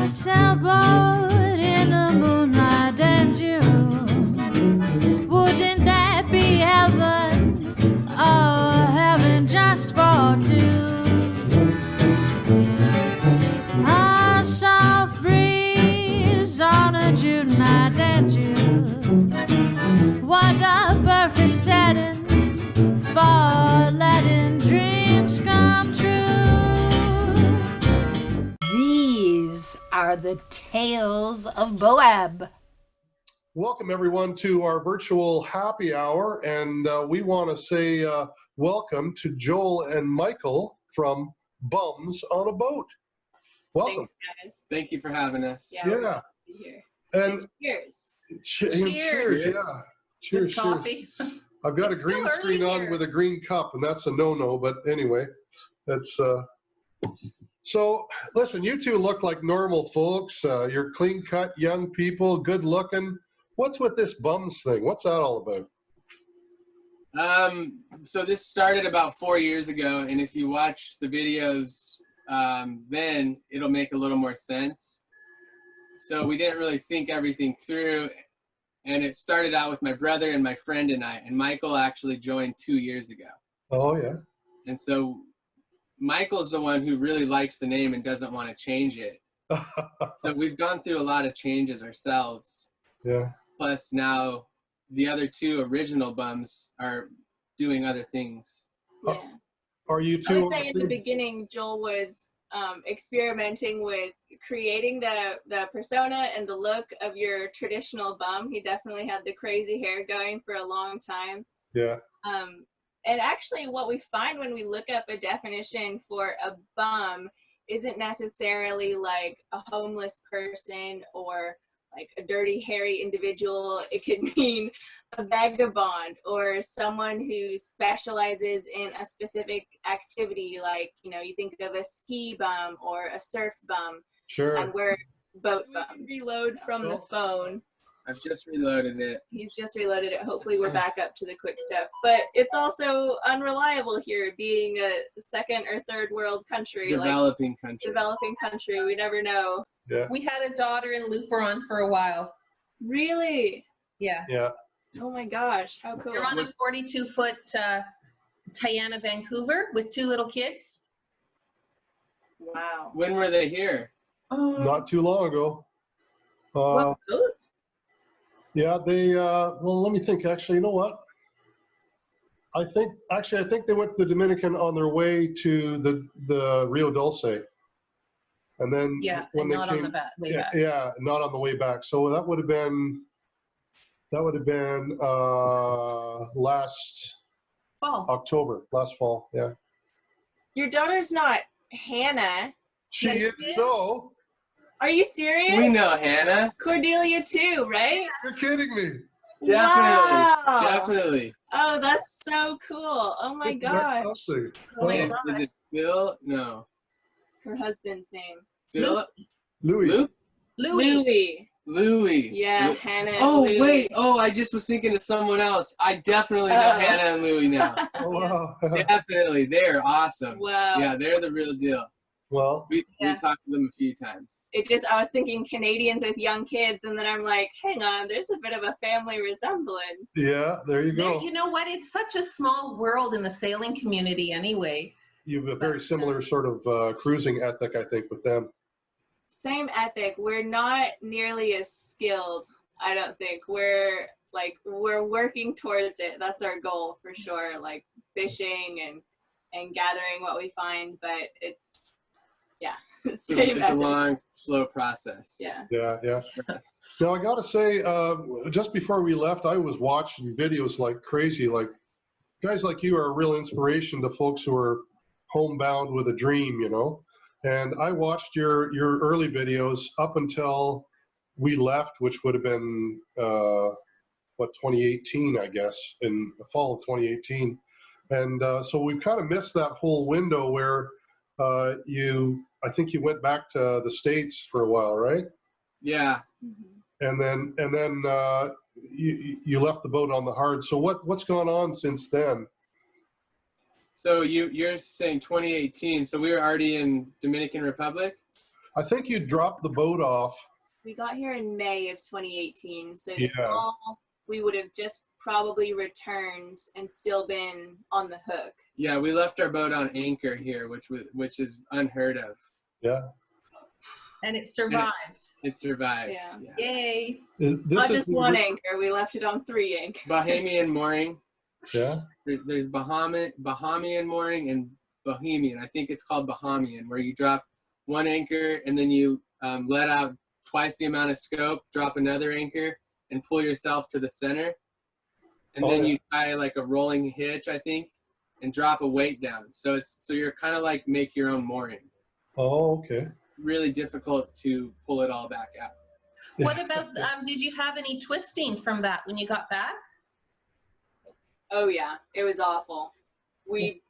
sailboat in the moonlight and June. Wouldn't that be heaven? Oh, heaven just for two. A soft breeze on a June night and June. What a perfect setting for letting dreams come true. These are the tales of BOAB. Welcome everyone to our virtual happy hour, and we want to say welcome to Joel and Michael from Bums on a Boat. Welcome. Thanks, guys. Thank you for having us. Yeah. We're glad to be here. And cheers. Cheers. Yeah. Cheers. Good coffee. I've got It's a green still early screen on here. with a green cup, and that's a no-no, but anyway, that's so listen, you two look like normal folks. You're clean-cut young people, good looking. What's with this bums thing? What's that all about? So this started about 4 years ago, and if you watch the videos, then it'll make a little more sense. So we didn't really think everything through, and it started out with my brother and my friend and I, and Michael actually joined 2 years ago. Oh, yeah. And so Michael's the one who really likes the name and doesn't want to change it. So we've gone through a lot of changes ourselves. Yeah. Plus now the other two original bums are doing other things. Yeah. Are you I two? would say in the beginning, Joel was experimenting with creating the persona and the look of your traditional bum. He definitely had the crazy hair going for a long time. Yeah. And actually what we find when we look up a definition for a bum isn't necessarily like a homeless person or like a dirty, hairy individual. It could mean a vagabond or someone who specializes in a specific activity. Like, you know, you think of a ski bum or a surf bum. Sure. And we're boat bums. Reload from the phone. I've just reloaded it. He's just reloaded it. Hopefully we're back up to the quick stuff. But it's also unreliable here, being a second or third world country. Developing country. Developing country. We never know. Yeah. We had a daughter in Luperon for a while. Really? Yeah. Yeah. Oh my gosh, how cool. They're on a 42-foot Tiana Vancouver with 2 little kids. Wow. When were they here? Not too long ago. What boat? Yeah, they, well, let me think, actually, you know what? I think they went to the Dominican on their way to the Rio Dulce. And then Yeah, when and they not came, on the way back. Yeah, not on the way back. So that would have been last Fall. October, last fall, yeah. Your daughter's not Hannah. She Yes, is she is. so. Are you serious? We know Hannah. Cordelia too, right? You're kidding me. Definitely. Wow. Definitely. Oh, that's so cool. Oh my Isn't that gosh. something? Oh my And gosh. is it Bill? No. Her husband's name. Philip? Louis. Luke? Louis. Louis. Yeah, Lu- Hannah and Oh, Louis. wait. Oh, I just was thinking of someone else. I definitely know Oh. Hannah and Louis now. Oh, wow. Definitely. They're awesome. Wow. Yeah, they're the real deal. Well, We Yeah. talked to them a few times. I was thinking Canadians with young kids, and then I'm like, hang on, there's a bit of a family resemblance. yeah, there you go. You know what? It's such a small world in the sailing community anyway. You have a very similar sort of cruising ethic, I think, with them. Same ethic. We're not nearly as skilled, I don't think. We're working towards it. That's our goal for sure. Like fishing and gathering what we find, but it's same It's a ethic. long, slow process. Yeah. Yeah. Now, I got to say, just before we left, I was watching videos like crazy. Like, guys like you are a real inspiration to folks who are homebound with a dream, you know. And I watched your early videos up until we left, which would have been, 2018, I guess, in the fall of 2018. And so we've kind of missed that whole window where I think you went back to the States for a while, right? Yeah. And then you left the boat on the hard. So what's gone on since then? So you're saying 2018. So we were already in Dominican Republic? I think you dropped the boat off. We got here in May of 2018, so the Yeah. fall we would have just probably returned and still been on the hook. Yeah, we left our boat on anchor here, which is unheard of. Yeah. And it survived. It survived. Yeah. Yay. This Not is just one anchor, we left it on 3 anchors. Bahamian mooring. Yeah. There's Bahamian mooring and Bohemian. I think it's called Bahamian, where you drop 1 anchor and then you let out twice the amount of scope, drop another anchor, and pull yourself to the center. And then you tie like a rolling hitch, I think, and drop a weight down. So you're kind of like make your own mooring. Oh, okay. Really difficult to pull it all back out. What about, did you have any twisting from that when you got back? Oh yeah, it was awful. We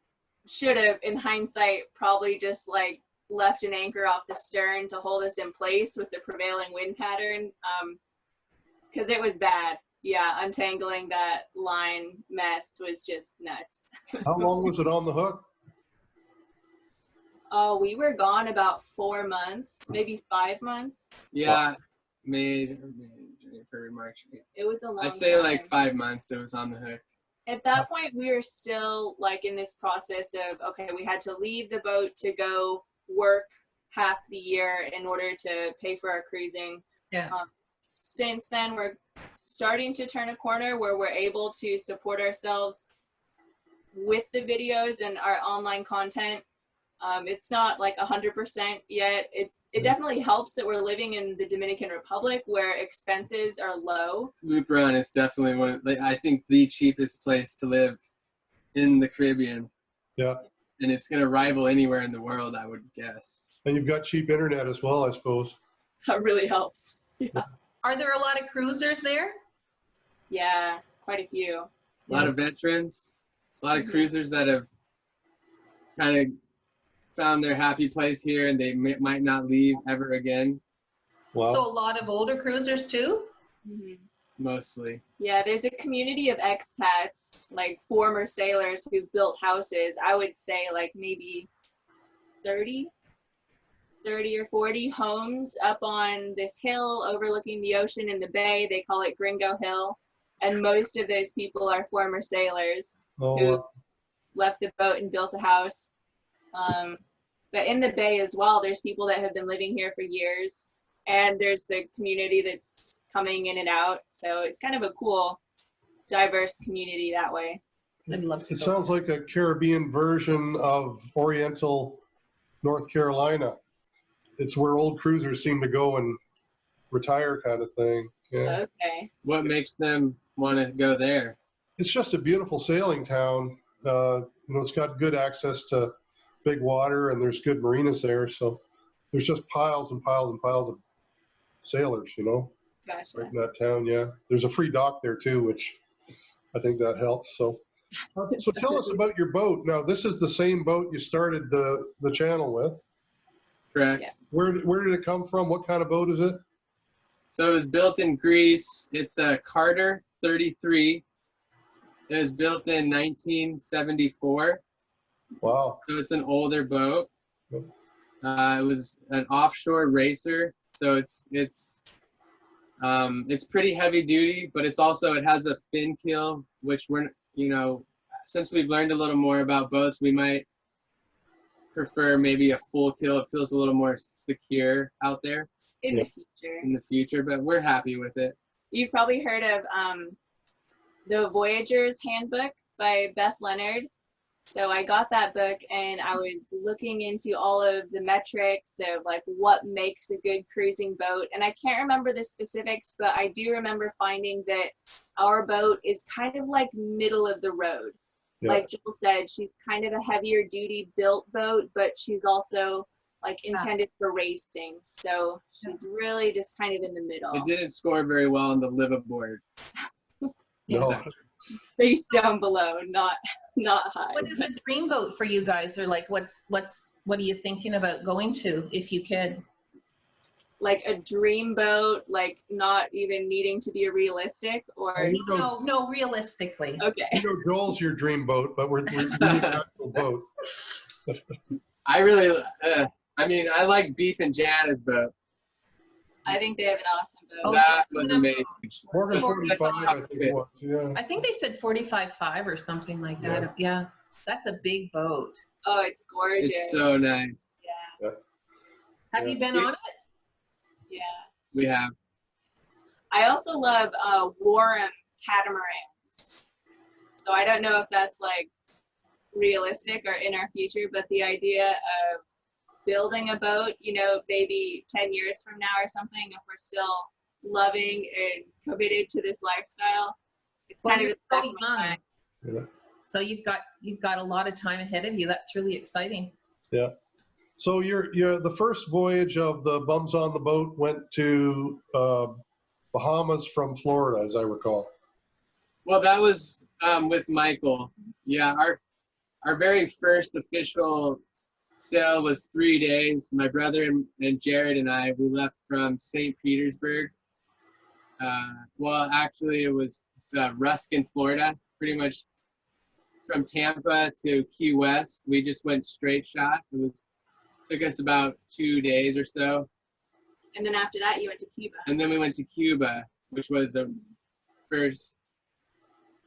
should have, in hindsight, probably just like left an anchor off the stern to hold us in place with the prevailing wind pattern, because it was bad. Yeah, untangling that line mess was just nuts. How long was it on the hook? Oh, we were gone about 4 months, maybe 5 months. Yeah, January, February, March. It was a long I'd say time. like 5 months it was on the hook. At that point, we were still like in this process of, okay, we had to leave the boat to go work half the year in order to pay for our cruising. Yeah. Since then, we're starting to turn a corner where we're able to support ourselves with the videos and our online content. It's not like 100% yet. It definitely helps that we're living in the Dominican Republic where expenses are low. Loop Run is definitely I think the cheapest place to live in the Caribbean. Yeah. And it's going to rival anywhere in the world, I would guess. And you've got cheap internet as well, I suppose. That really helps. Yeah. Are there a lot of cruisers there? Yeah, quite a few. A lot of veterans, a lot of cruisers that have kind of found their happy place here and they might not leave ever again. Wow. So a lot of older cruisers too? Mhm. Mostly. Yeah, there's a community of expats, like former sailors who've built houses. I would say like maybe 30 or 40 homes up on this hill overlooking the ocean in the bay. They call it Gringo Hill. And most of those people are former sailors Oh, who left the boat and built a house. But in the bay as well, there's people that have been living here for years. And there's the community that's coming in and out. So it's kind of a cool, diverse community that way. I'd love to it go. sounds like a Caribbean version of Oriental North Carolina. It's where old cruisers seem to go and retire kind of thing. Yeah. Okay. What makes them want to go there? It's just a beautiful sailing town. It's got good access to big water and there's good marinas there. So there's just piles and piles and piles of sailors, Gotcha. right in that town. Yeah. There's a free dock there too, which I think that helps. So tell us about your boat. Now, this is the same boat you started the channel with. Correct. Yeah. Where did it come from? What kind of boat is it? So it was built in Greece. It's a Carter 33. It was built in 1974. Wow. So it's an older boat. Yep. It was an offshore racer. So it's pretty heavy duty, but it has a fin keel, which since we've learned a little more about boats, we might prefer maybe a full keel. It feels a little more secure out there In the future. in the future, but we're happy with it. You've probably heard of the Voyager's Handbook by Beth Leonard. So I got that book and I was looking into all of the metrics of like what makes a good cruising boat. And I can't remember the specifics, but I do remember finding that our boat is kind of like middle of the road. Yeah. Like Joel said, she's kind of a heavier duty built boat, but she's also like intended for racing. So she's really just kind of in the middle. It didn't score very well on the liveaboard. No. Space down below, not high. What is a dream boat for you guys? Or like, what are you thinking about going to if you could? Like a dream boat, like not even needing to be realistic, or No, realistically. okay. Joel's your dream boat, but we're an actual boat. I I mean, I like Beef and Jana's boat. I think they have an awesome boat. Oh, That was amazing. Morgan 45, I think it was. Yeah. I think they said 45.5 or something like that. Yeah. That's a big boat. Oh, it's gorgeous. It's so nice. Yeah. Have you been on it? Yeah. We have. I also love Warm catamarans. So I don't know if that's like realistic or in our future, but the idea of building a boat, you know, maybe 10 years from now or something, if we're still loving and committed to this lifestyle, it's Well, kind you're of the back of 30 my mind. Yeah. So you've got a lot of time ahead of you. That's really exciting. Yeah. So you're the first voyage of the Bums on the Boat went to Bahamas from Florida, as I recall. Well, that was with Michael. Yeah, our very first official sail was 3 days. My brother and Jared and I, we left from St. Petersburg. Well, actually, it was Ruskin, Florida, pretty much from Tampa to Key West. We just went straight shot. Took us about 2 days or so. And then after that, you went to Cuba. And then we went to Cuba, which was the first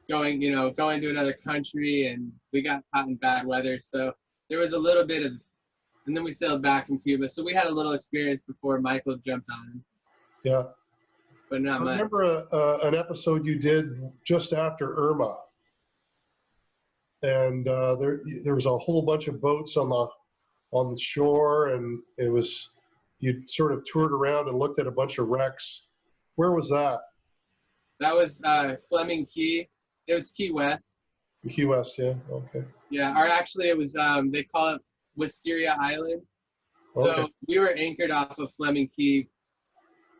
going to another country, and we got caught in bad weather. So there was a little bit of, and then we sailed back from Cuba. So we had a little experience before Michael jumped on, Yeah. but not I much. remember an episode you did just after Irma. And there was a whole bunch of boats on the shore, and you sort of toured around and looked at a bunch of wrecks. Where was that? That was Fleming Key. It was Key West. Key West, yeah. Okay. Yeah, or actually it was, they call it Wisteria Island. So Okay. we were anchored off of Fleming Key,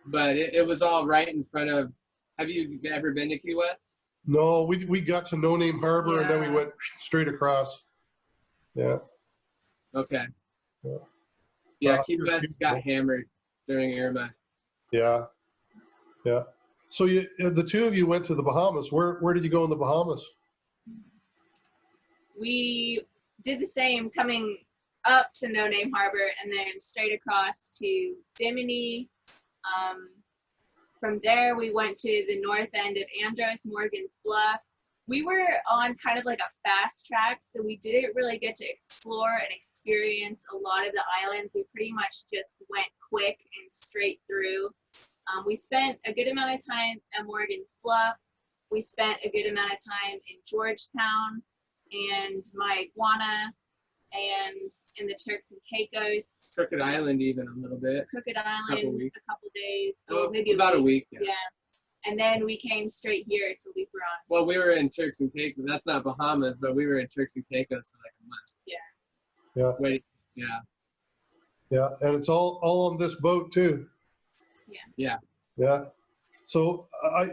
but it was all right in front of, have you ever been to Key West? No, we got to No Name Harbor, and then we Yeah. went straight across. Yeah. Okay. Yeah. Yeah, Wow, Key you're West got beautiful. hammered during Irma. Yeah. Yeah. So the two of you went to the Bahamas. Where did you go in the Bahamas? We did the same, coming up to No Name Harbor and then straight across to Bimini. From there, we went to the north end of Andros, Morgan's Bluff. We were on kind of like a fast track, so we didn't really get to explore and experience a lot of the islands. We pretty much just went quick and straight through. We spent a good amount of time at Morgan's Bluff. We spent a good amount of time in Georgetown and Mayaguana and in the Turks and Caicos, Crooked Island even a little bit. Crooked Island, weeks. a couple days, Well, maybe about a week. Yeah. And then we came straight here to Luperon. Well, we were in Turks and Caicos. That's not Bahamas, but we were in Turks and Caicos for like a month. Yeah. Yeah. Wait, yeah. Yeah, and it's all on this boat too. Yeah. Yeah. So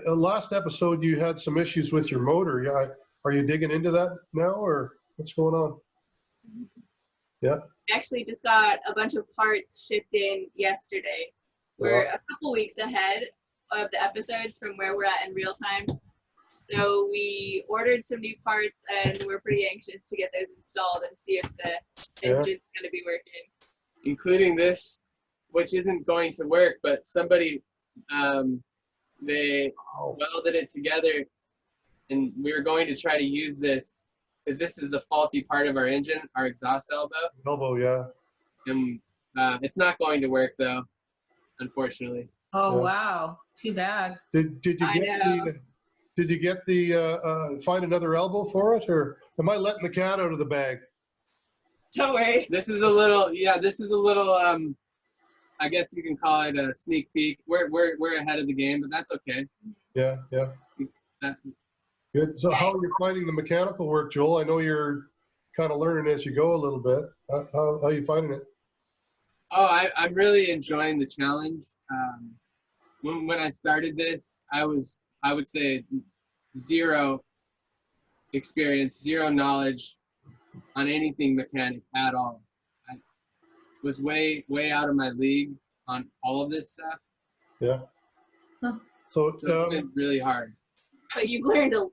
last episode you had some issues with your motor. Yeah. Are you digging into that now, or what's going on? Yeah. We actually just got a bunch of parts shipped in yesterday. We're a couple weeks ahead of the episodes from where we're at in real time. So we ordered some new parts and we're pretty anxious to get those installed and see if the engine's going to be working. Including this, which isn't going to work, but somebody, they welded it together, and we were going to try to use this because this is the faulty part of our engine, our exhaust elbow. Elbow, yeah. And it's not going to work though, unfortunately. Oh, Yeah. wow. Too bad. Did you get the find another elbow for it, or am I letting the cat out of the bag? Don't worry. This is a little, I guess you can call it a sneak peek. We're ahead of the game, but that's okay. Yeah, yeah. That- Good. So how are you finding the mechanical work, Joel? I know you're kind of learning as you go a little bit. How are you finding it? Oh, I'm really enjoying the challenge. When I started this, I would say zero experience, zero knowledge on anything mechanic at all. I was way out of my league on all of this stuff. Yeah. So So it's been really hard. But you've learned a lot,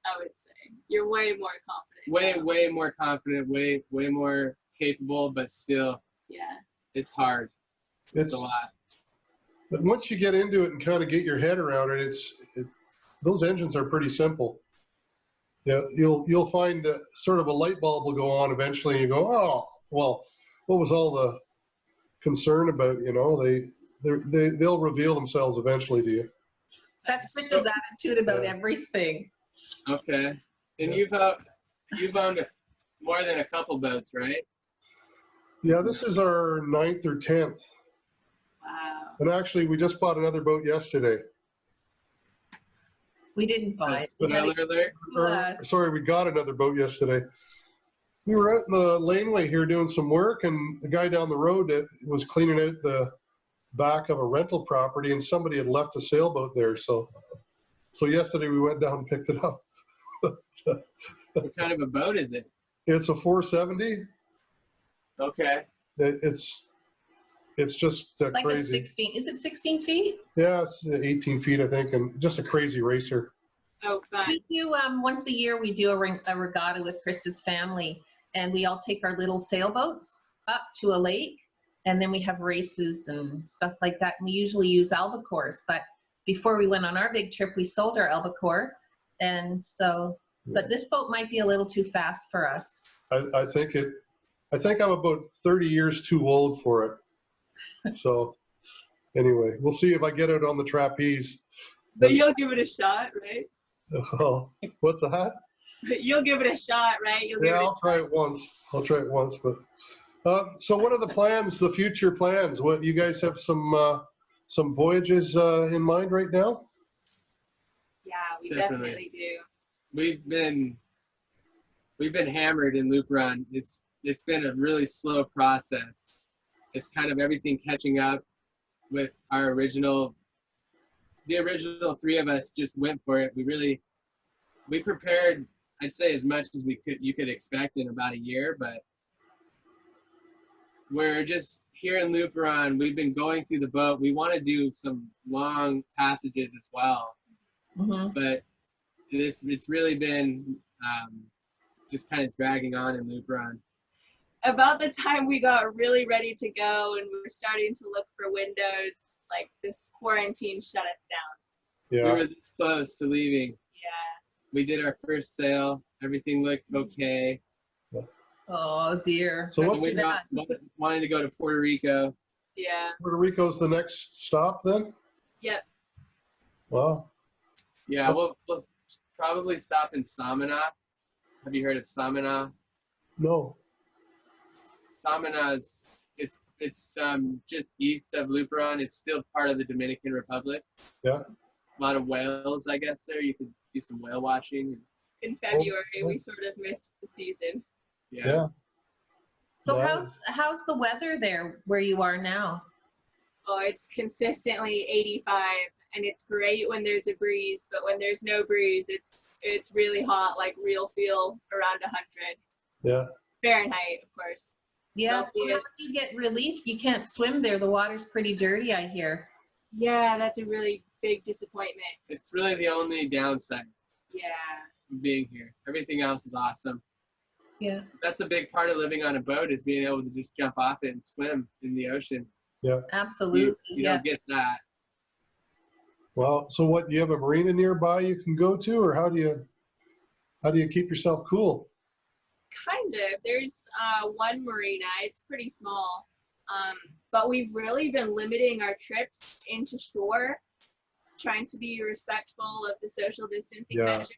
I would say. You're way more confident. Way more confident, way more capable, but still, Yeah. it's hard. It's a lot. But once you get into it and kind of get your head around it, those engines are pretty simple. Yeah, you'll find sort of a light bulb will go on eventually, and you go, oh, well, what was all the concern about? You know, they'll reveal themselves eventually to you. That's Chris' attitude about everything. Okay, and you've owned more than a couple boats, right? Yeah, this is our 9th or 10th. Wow. And actually, we just bought another boat yesterday. We didn't buy it. Spoiler alert. Sorry, we got another boat yesterday. We were out in the laneway here doing some work, and the guy down the road that was cleaning out the back of a rental property, and somebody had left a sailboat there. So yesterday we went down and picked it up. What kind of a boat is it? It's a 470. Okay. It's just Like crazy. a 16, is it 16 feet? Yeah, it's 18 feet, I think, and just a crazy racer. Oh, fun. We do, once a year, we do a regatta with Chris's family, and we all take our little sailboats up to a lake, and then we have races and stuff like that. And we usually use albacores, but before we went on our big trip, we sold our albacore, and so, but this boat might be a little too fast for us. I think I'm about 30 years too old for it. So anyway, we'll see if I get it on the trapeze. But you'll give it a shot, right? Oh, what's that? You'll give it a shot, right? I'll try it once. But so what are the plans, the future plans? What, you guys have some voyages in mind right now? Yeah, we definitely do. We've been hammered in Loop Run. It's been a really slow process. It's kind of everything catching up with the original 3 of us just went for it. We prepared, I'd say, as much as you could expect in about a year, but we're just here in Loop Run. We've been going through the boat. We want to do some long passages as well, but it's really been just kind of dragging on in Loop Run. About the time we got really ready to go and we were starting to look for windows, like this quarantine shut us down. Yeah. We were this close to leaving. Yeah. We did our first sail. Everything looked okay. Oh dear. So That's what's too bad. Wanted to go to Puerto Rico. Yeah. Puerto Rico's the next stop then? Yep. Wow. Yeah, we'll probably stop in Samana. Have you heard of Samana? No. Samana's it's just east of Loop Run. It's still part of the Dominican Republic. Yeah. A lot of whales, I guess. There you could do some whale watching. In February, we sort of missed the season. Yeah. So Yeah. how's the weather there where you are now? Oh, it's consistently 85, and it's great when there's a breeze, but when there's no breeze, it's really hot, like real feel around 100. Yeah. Fahrenheit, of course. Yeah, so Celsius. how do you get relief? You can't swim there. The water's pretty dirty, I hear. Yeah, that's a really big disappointment. It's really the only downside Yeah. of being here. Everything else is awesome. Yeah. That's a big part of living on a boat is being able to just jump off it and swim in the ocean. Yeah. Absolutely. You yeah. don't get that. Well, so what, do you have a marina nearby you can go to, or how do you keep yourself cool? Kind of. There's one marina. It's pretty small. But we've really been limiting our trips into shore, trying to be respectful of the social distancing measures.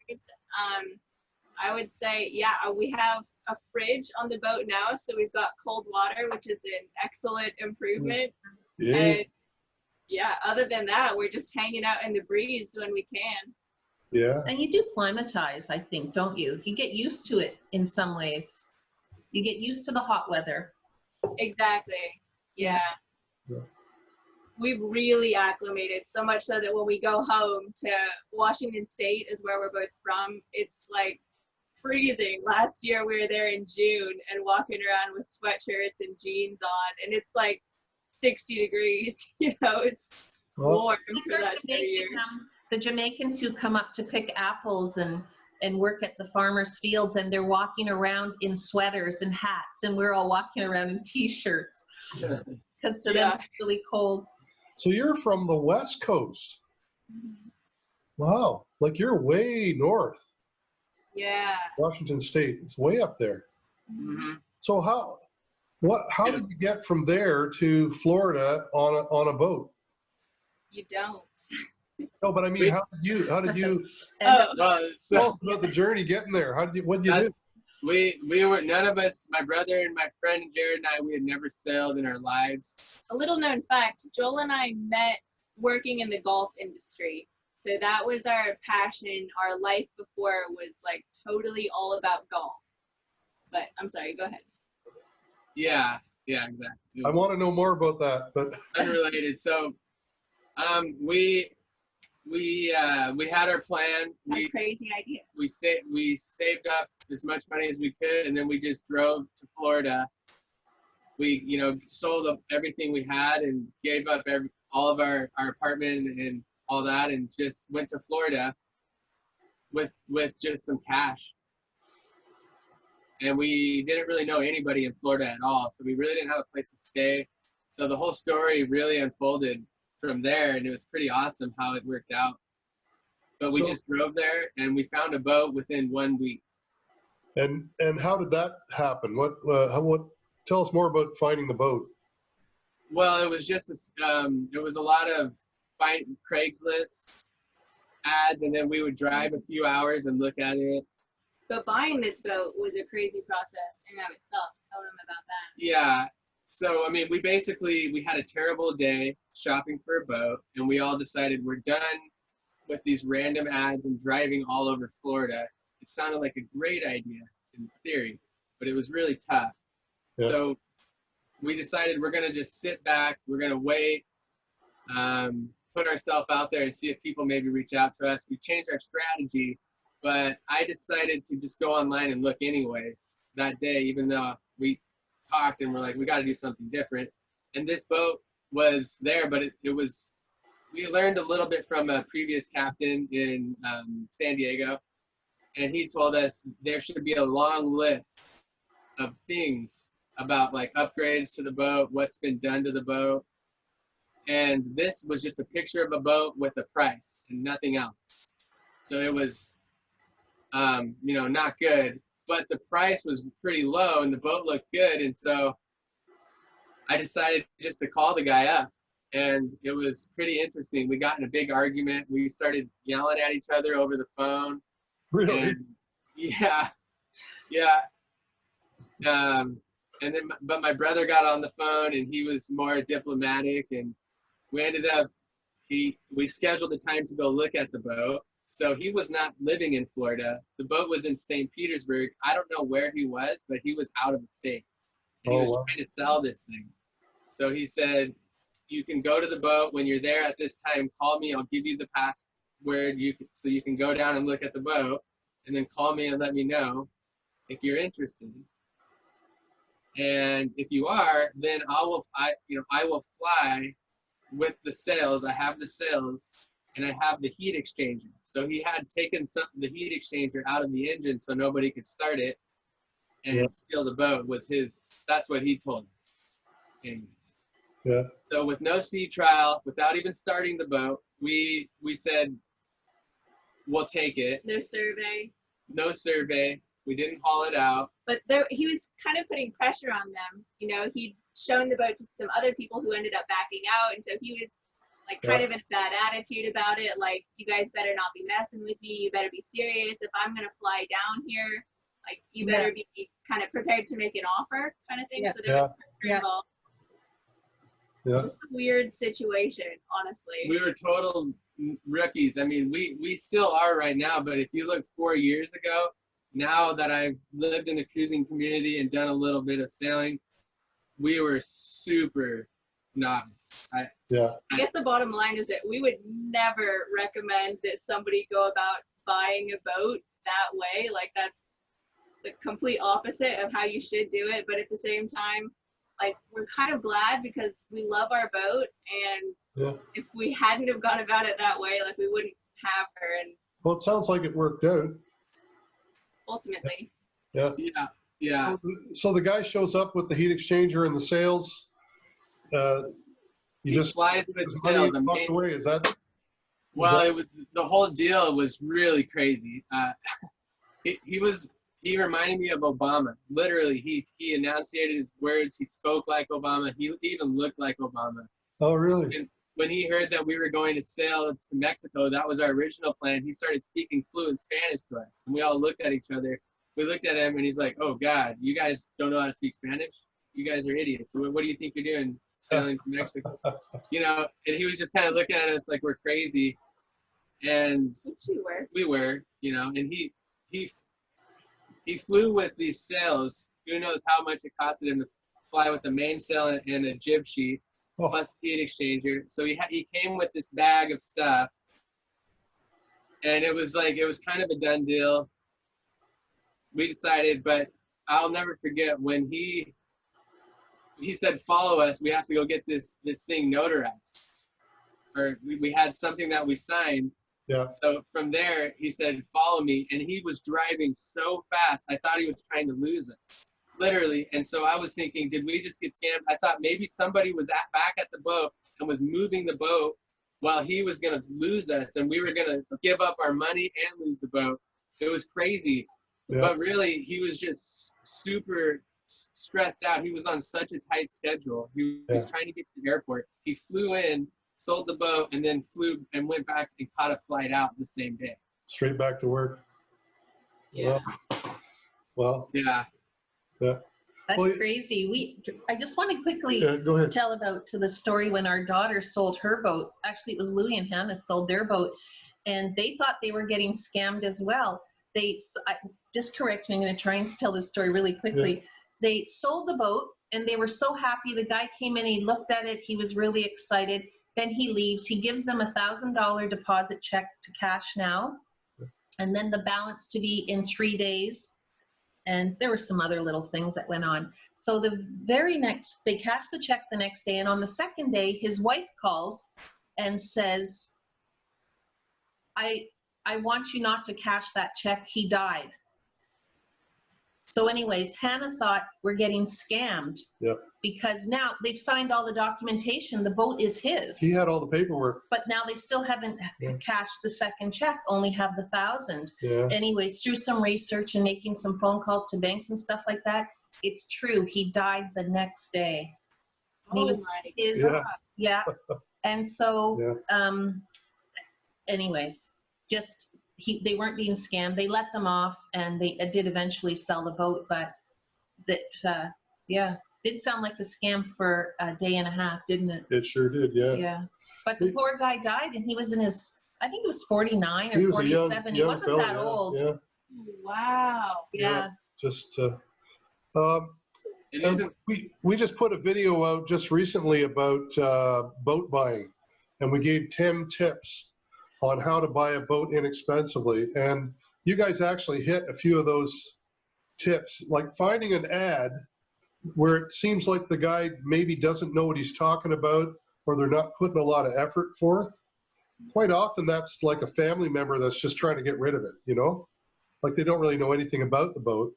I would say, we have a fridge on the boat now, so we've got cold water, which is an excellent improvement. Yeah. And other than that, we're just hanging out in the breeze when we can. Yeah. And you do climatize, I think, don't you? You get used to it in some ways. You get used to the hot weather. Exactly. Yeah. We've really acclimated, so much so that when we go home to Washington State, is where we're both from, it's like freezing. Last year we were there in June and walking around with sweatshirts and jeans on, and it's like 60 degrees. It's warm for that time of year. The Jamaicans who come up to pick apples and work at the farmers' fields, and they're walking around in sweaters and hats, and we're all walking around in t-shirts. because to them it's really cold. So you're from the West Coast. Wow. Like you're way north. Yeah. Washington State. It's way up there. Mm-hmm. So how did you get from there to Florida on a boat? You don't. No, but I mean, how did you And Well, so tell us about the journey getting there? What did you do? we were, none of us, my brother and my friend Jared and I, we had never sailed in our lives. A little known fact, Joel and I met working in the golf industry. So that was our passion. Our life before was like totally all about golf. But I'm sorry, go ahead. Yeah, exactly. I want to know more about that, but unrelated. So, we had our plan. A crazy idea. We saved up as much money as we could, and then we just drove to Florida. We, sold up everything we had and gave up all of our apartment and all that, and just went to Florida with just some cash. And we didn't really know anybody in Florida at all, so we really didn't have a place to stay. So the whole story really unfolded from there, and it was pretty awesome how it worked out. But we just drove there, and we found a boat within 1 week. and how did that happen? What tell us more about finding the boat. Well, it was just it was a lot of Craigslist ads, and then we would drive a few hours and look at it. But buying this boat was a crazy process in and of itself. Tell them about that. Yeah. So, I mean, we had a terrible day shopping for a boat, and we all decided we're done with these random ads and driving all over Florida. It sounded like a great idea in theory, but it was really tough. Yeah. So we decided we're going to just sit back. We're going to wait, put ourselves out there and see if people maybe reach out to us. We changed our strategy, but I decided to just go online and look anyways that day, even though we talked and we're like, we got to do something different. And this boat was there, but we learned a little bit from a previous captain in San Diego, and he told us there should be a long list of things about like upgrades to the boat, what's been done to the boat. And this was just a picture of a boat with a price and nothing else. So it was, not good, but the price was pretty low and the boat looked good. And so I decided just to call the guy up, and it was pretty interesting. We got in a big argument. We started yelling at each other over the phone. Really? And yeah. But my brother got on the phone, and he was more diplomatic, and we ended up, we scheduled a time to go look at the boat. So he was not living in Florida. The boat was in St. Petersburg. I don't know where he was, but he was out of the state. And he was trying to sell this thing. So he said, you can go to the boat. When you're there at this time, call me. I'll give you the password so you can go down and look at the boat, and then call me and let me know if you're interested. And if you are, then I will fly with the sails. I have the sails, and I have the heat exchanger. So he had taken the heat exchanger out of the engine so nobody could start it and steal the boat. That's what he told us. Anyways. Yeah. So with no sea trial, without even starting the boat, we said, we'll take it. No survey. We didn't haul it out. But he was kind of putting pressure on them. He'd shown the boat to some other people who ended up backing out. And so he was like kind of in a bad attitude about it. Like, you guys better not be messing with me. You better be serious. If I'm going to fly down here, like, you better be kind of prepared to make an offer kind of thing. Yeah. So there was pressure involved. Yeah. Just a weird situation, honestly. We were total rookies. I mean, we still are right now, but if you look 4 years ago, now that I've lived in the cruising community and done a little bit of sailing, we were super novice. I guess the bottom line is that we would never recommend that somebody go about buying a boat that way. Like, that's the complete opposite of how you should do it. But at the same time, like, we're kind of glad because we love our boat, and if we hadn't have gone about it that way, like, we wouldn't have her. And Well, it sounds like it worked out. ultimately, Yeah. So the guy shows up with the heat exchanger and the sails. you just flies with money sales. and walked away. Is that? Well, it was, the whole deal was really crazy. He reminded me of Obama. Literally, he enunciated his words. He spoke like Obama. He even looked like Obama. Oh, really? And when he heard that we were going to sail to Mexico, that was our original plan. He started speaking fluent Spanish to us, and we all looked at each other. We looked at him, and he's like, "Oh God, you guys don't know how to speak Spanish? You guys are idiots. So what do you think you're doing sailing to Mexico?" You know, and he was just kind of looking at us like we're crazy. And we were, you know, and he flew with these sails. Who knows how much it costed him to fly with the mainsail and a jib sheet, plus heat exchanger. So he came with this bag of stuff, and it was kind of a done deal. We decided, but I'll never forget when he said, "Follow us. We have to go get this thing notarized." Or we had something that we signed. Yeah. So from there, he said, "Follow me." And he was driving so fast, I thought he was trying to lose us, literally. And so I was thinking, did we just get scammed? I thought maybe somebody was back at the boat and was moving the boat while he was going to lose us, and we were going to give up our money and lose the boat. It was crazy. Yeah. But really, he was just super stressed out. He was on such a tight schedule. He was trying to get to the airport. He flew in, sold the boat, and then flew and went back and caught a flight out the same day. Straight back to work. Yeah. Well. Yeah. Yeah. That's crazy. I just want to quickly tell about the story when our daughter sold her boat. Actually, it was Louie and Hannah sold their boat, and they thought they were getting scammed as well. Just correct me. I'm going to try and tell this story really quickly. Yeah. They sold the boat, and they were so happy. The guy came in, he looked at it, he was really excited. Then he leaves. He gives them $1,000 deposit check to cash now, and then the balance to be in 3 days. And there were some other little things that went on. So they cashed the check the next day, and on the second day, his wife calls and says, I want you not to cash that check. He died. So anyways, Hannah thought we're getting scammed. Yep. Because now they've signed all the documentation. The boat is his. He had all the paperwork. But now they still haven't cashed the second check, only have the $1,000. Yeah. Anyways, through some research and making some phone calls to banks and stuff like that, it's true. He died the next day. Yeah. And so, anyways, they weren't being scammed. They let them off, and they did eventually sell the boat, but did sound like a scam for a day and a half, didn't it? It sure did, yeah. Yeah, but the poor guy died, and he was in I think he was 49 or 47. He wasn't that old. Yeah. Wow. Yeah. Just, we just put a video out just recently about boat buying, and we gave 10 tips on how to buy a boat inexpensively. And you guys actually hit a few of those tips, like finding an ad where it seems like the guy maybe doesn't know what he's talking about, or they're not putting a lot of effort forth. Quite often that's like a family member that's just trying to get rid of it, you know? Like they don't really know anything about the boat.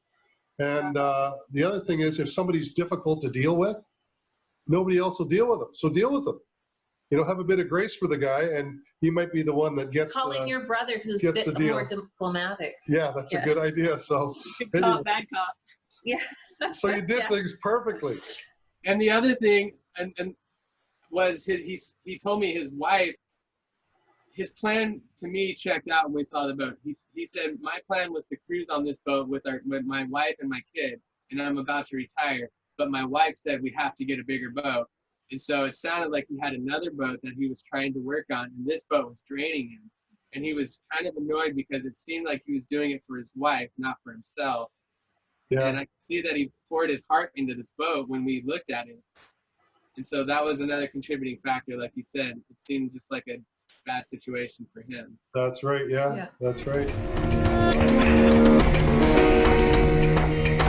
And the other thing is, if somebody's difficult to deal with, nobody else will deal with them. So deal with them. You know, have a bit of grace for the guy, and he might be the one that gets calling your brother who's a bit more diplomatic. Yeah, that's a good idea. So good cop, bad cop. Yeah. So you did things perfectly. And the other thing, and was he told me his wife, his plan to me checked out when we saw the boat. He said, my plan was to cruise on this boat with my wife and my kid, and I'm about to retire. But my wife said we have to get a bigger boat. And so it sounded like he had another boat that he was trying to work on, and this boat was draining him. And he was kind of annoyed because it seemed like he was doing it for his wife, not for himself. Yeah. And I could see that he poured his heart into this boat when we looked at it. And so that was another contributing factor, like you said. It seemed just like a bad situation for him. That's right, yeah. That's right.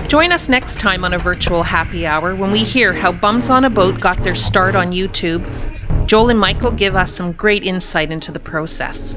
Join us next time on a virtual happy hour when we hear how Bums on a Boat got their start on YouTube. Joel and Michael give us some great insight into the process.